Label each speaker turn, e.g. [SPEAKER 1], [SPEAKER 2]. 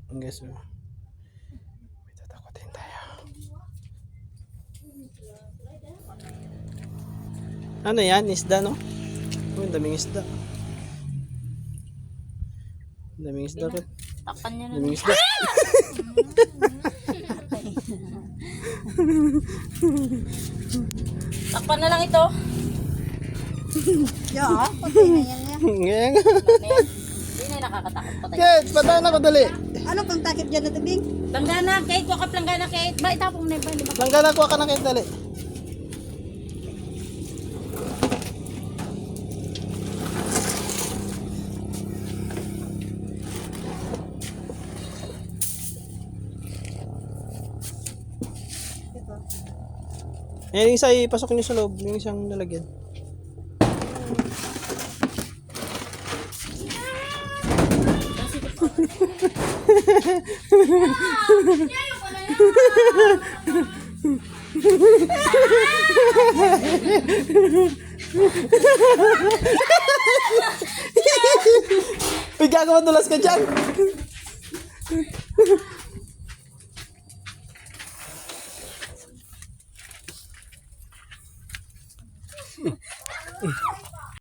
[SPEAKER 1] Guys, may tatakotin tayo. Ano yan? Isda, no? Oh, daming isda. Daming isda.
[SPEAKER 2] Takpan niya na.
[SPEAKER 1] Daming isda.
[SPEAKER 2] Takpan na lang ito.
[SPEAKER 3] Yeah, patay na yan yan.
[SPEAKER 1] Ngayon.
[SPEAKER 2] Hindi na nakakatakot patay.
[SPEAKER 1] Kate, patayin ako dali.
[SPEAKER 3] Ano pang takip dyan na tubig?
[SPEAKER 2] Planggana, Kate. Kuha ka planggana, Kate. Ba, itapong na ba?
[SPEAKER 1] Langgana, kuha ka na Kate, dali. Ayan, yung isa ipasok nyo sa loob. Yung isang lalagyan. Uy, gagawa dulas ka dyan.